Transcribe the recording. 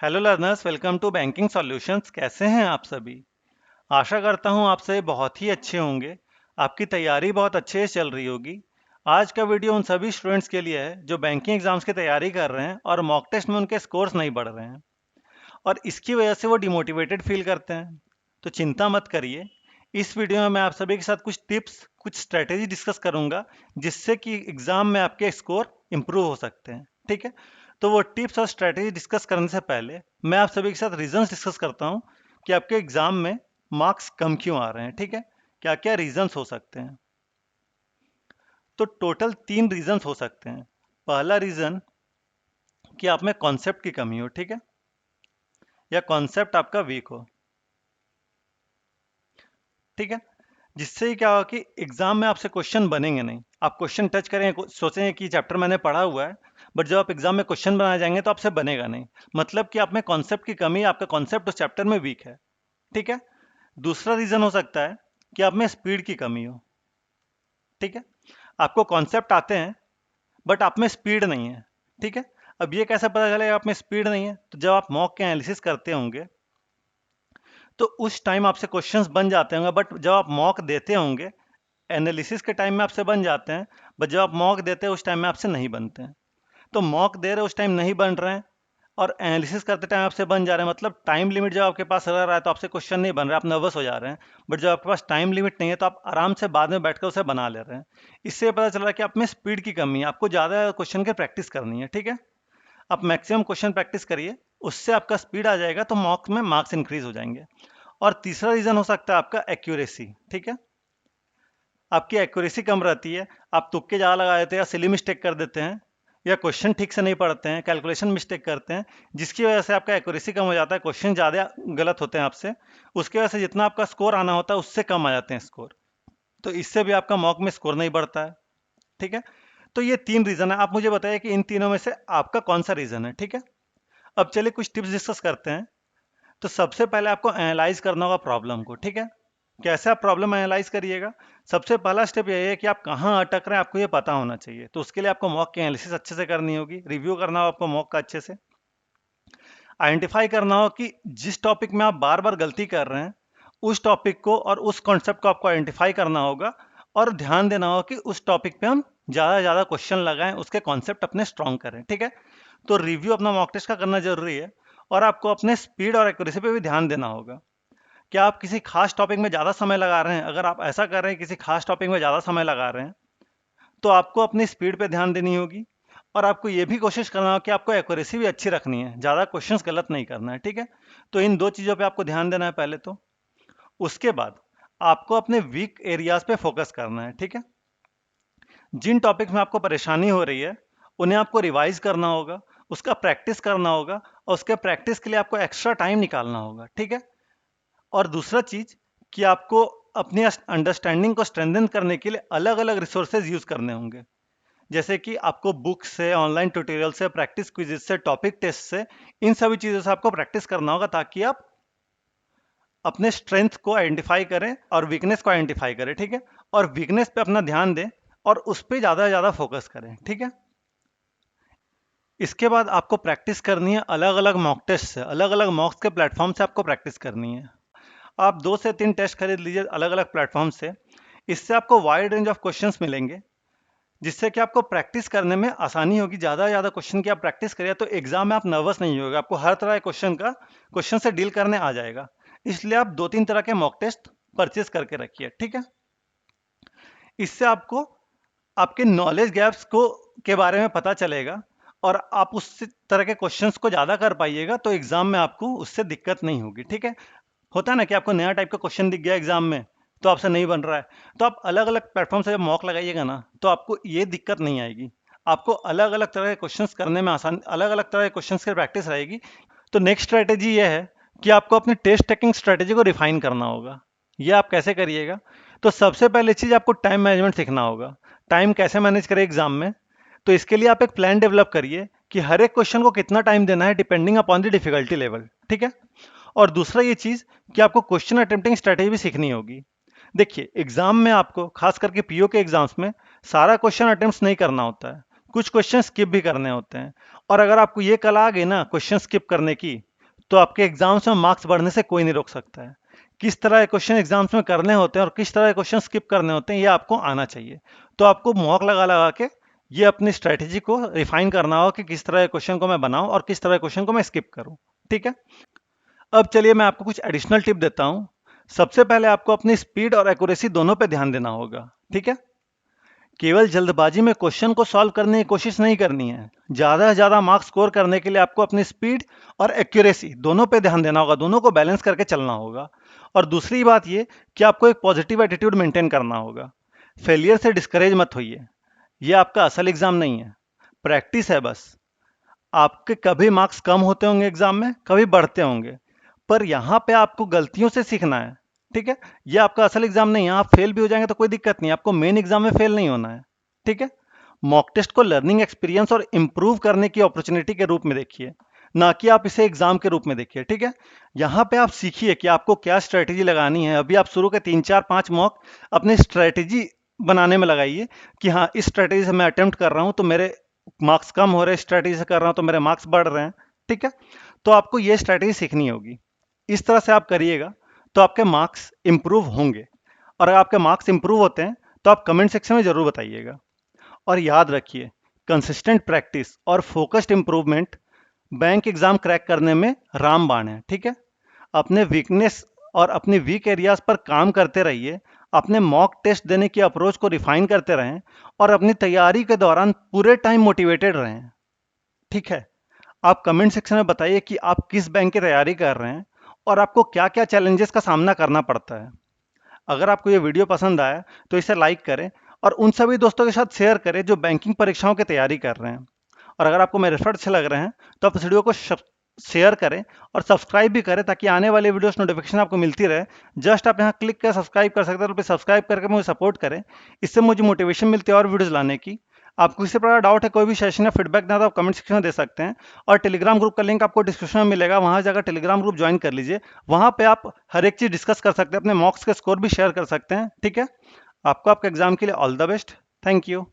Hello learners, welcome to banking solutions. कैसे हैं आप सभी? आशा करता हूं आप सभी बहुत ही अच्छे होंगे। आपकी तैयारी बहुत अच्छे से चल रही होगी। आज का वीडियो उन सभी स्टूडेंट्स के लिए है जो बैंकिंग एग्जाम्स की तैयारी कर रहे हैं और मॉक टेस्ट में उनके स्कोर्स नहीं बढ़ रहे हैं और इसकी वजह से वो डिमोटिवेटेड फील करते हैं। तो चिंता मत करिए। इस वीडियो में मैं आप सभी के साथ कुछ टिप्स, कुछ स्ट्रेटेजी डिस्कस करूंगा जिससे कि एग्जाम में आपके स्कोर इंप्रूव हो सकते हैं। ठीक है, तो वो टिप्स और स्ट्रेटेजी डिस्कस करने से पहले मैं आप सभी के साथ रीजंस डिस्कस करता हूं कि आपके एग्जाम में मार्क्स कम क्यों आ रहे हैं। ठीक है, क्या क्या रीजंस हो सकते हैं? तो टोटल 3 रीजंस हो सकते हैं। पहला रीजन कि आप में कॉन्सेप्ट की कमी हो, ठीक है, या कॉन्सेप्ट आपका वीक हो। ठीक है, जिससे ही क्या होगा कि एग्जाम में आपसे क्वेश्चन बनेंगे नहीं। आप क्वेश्चन टच करेंगे, सोचेंगे कि चैप्टर मैंने पढ़ा हुआ है, बट जब आप एग्जाम में क्वेश्चन बनाए जाएंगे तो आपसे बनेगा नहीं। मतलब कि आप में कॉन्सेप्ट की कमी है, आपका कॉन्सेप्ट उस चैप्टर में वीक है। ठीक है, दूसरा रीजन हो सकता है कि आप में स्पीड की कमी हो। ठीक है, आपको कॉन्सेप्ट आते हैं बट आप में स्पीड नहीं है। ठीक है, अब ये कैसे पता चलेगा आप में स्पीड नहीं है? तो जब आप मॉक के एनालिसिस करते होंगे तो उस टाइम आपसे क्वेश्चंस बन जाते होंगे, बट जब आप मॉक देते होंगे, एनालिसिस के टाइम में आपसे बन जाते हैं, बट जब आप मॉक देते हैं उस टाइम में आपसे नहीं बनते हैं। तो मॉक दे रहे उस टाइम नहीं बन रहे हैं और एनालिसिस करते टाइम आपसे बन जा रहे हैं। मतलब टाइम लिमिट जब आपके पास रह रहा है तो आपसे क्वेश्चन नहीं बन रहा है, आप नर्वस हो जा रहे हैं। बट जब आपके पास टाइम लिमिट नहीं है तो आप आराम से बाद में बैठकर उसे बना ले रहे हैं। इससे पता चल रहा है कि आप में स्पीड की कमी है, आपको ज़्यादा क्वेश्चन की प्रैक्टिस करनी है। ठीक है, आप मैक्सिमम क्वेश्चन प्रैक्टिस करिए, उससे आपका स्पीड आ जाएगा तो मॉक में मार्क्स इंक्रीज हो जाएंगे। और तीसरा रीजन हो सकता है आपका एक्यूरेसी। ठीक है, आपकी एक्यूरेसी कम रहती है, आप तुक्के ज़्यादा लगा देते हैं या सिली मिस्टेक कर देते हैं या क्वेश्चन ठीक से नहीं पढ़ते हैं, कैलकुलेशन मिस्टेक करते हैं, जिसकी वजह से आपका एक्यूरेसी कम हो जाता है, क्वेश्चन ज़्यादा गलत होते हैं आपसे। उसकी वजह से जितना आपका स्कोर आना होता है उससे कम आ जाते हैं स्कोर। तो इससे भी आपका मॉक में स्कोर नहीं बढ़ता है। ठीक है, तो ये 3 रीज़न है। आप मुझे बताइए कि इन तीनों में से आपका कौन सा रीज़न है। ठीक है, अब चलिए कुछ टिप्स डिस्कस करते हैं। तो सबसे पहले आपको एनालाइज करना होगा प्रॉब्लम को। ठीक है, कैसे आप प्रॉब्लम एनालाइज करिएगा? सबसे पहला स्टेप यही है कि आप कहाँ अटक रहे हैं आपको ये पता होना चाहिए। तो उसके लिए आपको मॉक की एनालिसिस अच्छे से करनी होगी, रिव्यू करना होगा आपको मॉक का अच्छे से। आइडेंटिफाई करना हो कि जिस टॉपिक में आप बार बार गलती कर रहे हैं उस टॉपिक को और उस कॉन्सेप्ट को आपको आइडेंटिफाई करना होगा और ध्यान देना होगा कि उस टॉपिक पे हम ज़्यादा से ज़्यादा क्वेश्चन लगाएं, उसके कॉन्सेप्ट अपने स्ट्रॉन्ग करें। ठीक है, तो रिव्यू अपना मॉक टेस्ट का करना जरूरी है। और आपको अपने स्पीड और एक्यूरेसी पे भी ध्यान देना होगा। क्या आप किसी खास टॉपिक में ज़्यादा समय लगा रहे हैं? अगर आप ऐसा कर रहे हैं किसी खास टॉपिक में ज़्यादा समय लगा रहे हैं तो आपको अपनी स्पीड पे ध्यान देनी होगी। और आपको ये भी कोशिश करना होगा कि आपको एक्यूरेसी भी अच्छी रखनी है, ज़्यादा क्वेश्चंस गलत नहीं करना है। ठीक है, तो इन 2 चीज़ों पे आपको ध्यान देना है पहले तो। उसके बाद आपको अपने वीक एरियाज पे फोकस करना है। ठीक है, जिन टॉपिक्स में आपको परेशानी हो रही है उन्हें आपको रिवाइज करना होगा, उसका प्रैक्टिस करना होगा और उसके प्रैक्टिस के लिए आपको एक्स्ट्रा टाइम निकालना होगा। ठीक है, और दूसरा चीज कि आपको अपनी अंडरस्टैंडिंग को स्ट्रेंथन करने के लिए अलग अलग रिसोर्सेज यूज करने होंगे। जैसे कि आपको बुक से, ऑनलाइन ट्यूटोरियल से, प्रैक्टिस क्विज़ से, टॉपिक टेस्ट से, इन सभी चीज़ों से आपको प्रैक्टिस करना होगा ताकि आप अपने स्ट्रेंथ को आइडेंटिफाई करें और वीकनेस को आइडेंटिफाई करें। ठीक है, और वीकनेस पे अपना ध्यान दें और उस पर ज़्यादा से ज़्यादा फोकस करें। ठीक है, इसके बाद आपको प्रैक्टिस करनी है अलग अलग मॉक टेस्ट से, अलग अलग मॉक्स के प्लेटफॉर्म से आपको प्रैक्टिस करनी है। आप 2 से 3 टेस्ट खरीद लीजिए अलग अलग प्लेटफॉर्म से। इससे आपको वाइड रेंज ऑफ क्वेश्चंस मिलेंगे जिससे कि आपको प्रैक्टिस करने में आसानी होगी। ज़्यादा से ज़्यादा क्वेश्चन की आप प्रैक्टिस करिए तो एग्जाम में आप नर्वस नहीं होगा, आपको हर तरह के क्वेश्चन से डील करने आ जाएगा। इसलिए आप 2-3 तरह के मॉक टेस्ट परचेज करके रखिए। ठीक है, इससे आपको आपके नॉलेज गैप्स को के बारे में पता चलेगा और आप उस तरह के क्वेश्चंस को ज़्यादा कर पाइएगा तो एग्जाम में आपको उससे दिक्कत नहीं होगी। ठीक है, होता है ना कि आपको नया टाइप का क्वेश्चन दिख गया एग्जाम में तो आपसे नहीं बन रहा है, तो आप अलग अलग प्लेटफॉर्म से जब मॉक लगाइएगा ना तो आपको ये दिक्कत नहीं आएगी। आपको अलग अलग तरह के क्वेश्चंस करने में आसान, अलग अलग तरह के क्वेश्चंस की प्रैक्टिस रहेगी। तो नेक्स्ट स्ट्रैटेजी ये है कि आपको अपनी टेस्ट टेकिंग स्ट्रैटेजी को रिफाइन करना होगा। ये आप कैसे करिएगा? तो सबसे पहले चीज़ आपको टाइम मैनेजमेंट सीखना होगा। टाइम कैसे मैनेज करें एग्जाम में? तो इसके लिए आप एक प्लान डेवलप करिए कि हर एक क्वेश्चन को कितना टाइम देना है depending upon the difficulty level. ठीक है, और दूसरा ये चीज़ कि आपको क्वेश्चन अटेम्प्टिंग स्ट्रैटेजी भी सीखनी होगी। देखिए एग्जाम में आपको खास करके पीओ के एग्जाम्स में सारा क्वेश्चन अटेम्प्ट नहीं करना होता है, कुछ क्वेश्चन स्किप भी करने होते हैं। और अगर आपको ये कला आ गई ना क्वेश्चन स्किप करने की तो आपके एग्जाम्स में मार्क्स बढ़ने से कोई नहीं रोक सकता है। किस तरह के क्वेश्चन एग्जाम्स में करने होते हैं और किस तरह के क्वेश्चन स्किप करने होते हैं ये आपको आना चाहिए। तो आपको मॉक लगा लगा के ये अपनी स्ट्रेटेजी को रिफाइन करना होगा कि किस तरह के क्वेश्चन को मैं बनाऊं और किस तरह के क्वेश्चन को मैं स्किप करूं। ठीक है, अब चलिए मैं आपको कुछ एडिशनल टिप देता हूं। सबसे पहले आपको अपनी स्पीड और एक्यूरेसी दोनों पे ध्यान देना होगा। ठीक है, केवल जल्दबाजी में क्वेश्चन को सॉल्व करने की कोशिश नहीं करनी है। ज़्यादा से ज़्यादा मार्क्स स्कोर करने के लिए आपको अपनी स्पीड और एक्यूरेसी दोनों पे ध्यान देना होगा, दोनों को बैलेंस करके चलना होगा। और दूसरी बात ये कि आपको एक पॉजिटिव एटीट्यूड मेंटेन करना होगा। फेलियर से डिस्करेज मत होइए, ये आपका असल एग्जाम नहीं है, प्रैक्टिस है बस। आपके कभी मार्क्स कम होते होंगे एग्जाम में, कभी बढ़ते होंगे, पर यहाँ पे आपको गलतियों से सीखना है। ठीक है, ये आपका असल एग्जाम नहीं है। आप फेल भी हो जाएंगे तो कोई दिक्कत नहीं, आपको मेन एग्जाम में फेल नहीं होना है। ठीक है, मॉक टेस्ट को लर्निंग एक्सपीरियंस और इम्प्रूव करने की अपॉर्चुनिटी के रूप में देखिए, ना कि आप इसे एग्जाम के रूप में देखिए। ठीक है, यहाँ पे आप सीखिए कि आपको क्या स्ट्रेटेजी लगानी है। अभी आप शुरू के 3 4 5 मॉक अपनी स्ट्रेटेजी बनाने में लगाइए कि हाँ, इस स्ट्रेटेजी से मैं अटेम्प्ट कर रहा हूँ तो मेरे मार्क्स कम हो रहे हैं, स्ट्रेटेजी से कर रहा हूँ तो मेरे मार्क्स बढ़ रहे हैं। ठीक है, तो आपको ये स्ट्रेटेजी सीखनी होगी। इस तरह से आप करिएगा तो आपके मार्क्स इंप्रूव होंगे। और अगर आपके मार्क्स इंप्रूव होते हैं तो आप कमेंट सेक्शन में जरूर बताइएगा। और याद रखिए, कंसिस्टेंट प्रैक्टिस और focused improvement bank exam crack करने में रामबाण है। ठीक है, अपने वीकनेस और अपनी वीक एरियाज पर काम करते रहिए, अपने मॉक टेस्ट देने की अप्रोच को रिफाइन करते रहें और अपनी तैयारी के दौरान पूरे टाइम मोटिवेटेड रहें। ठीक है, आप कमेंट सेक्शन में बताइए कि आप किस बैंक की तैयारी कर रहे हैं और आपको क्या क्या चैलेंजेस का सामना करना पड़ता है। अगर आपको ये वीडियो पसंद आया तो इसे लाइक करें और उन सभी दोस्तों के साथ शेयर करें जो बैंकिंग परीक्षाओं की तैयारी कर रहे हैं। और अगर आपको मेरे एफर्ट अच्छे लग रहे हैं तो आप इस वीडियो को शेयर करें और सब्सक्राइब भी करें ताकि आने वाली वीडियोस नोटिफिकेशन आपको मिलती रहे। जस्ट आप यहाँ क्लिक कर सब्सक्राइब कर सकते हैं, तो सब्सक्राइब करके मुझे सपोर्ट करें। इससे मुझे मोटिवेशन मिलती है और वीडियोस लाने की। आपको किसी प्रकार डाउट है, कोई भी सेशन या फीडबैक ना, तो आप कमेंट सेक्शन में दे सकते हैं। और टेलीग्राम ग्रुप का लिंक आपको डिस्क्रिप्शन में मिलेगा, वहां जाकर टेलीग्राम ग्रुप ज्वाइन कर लीजिए। वहां पे आप हर एक चीज डिस्कस कर सकते हैं, अपने मॉक्स के स्कोर भी शेयर कर सकते हैं। ठीक है, आपको आपके एग्जाम के लिए all the best. Thank you.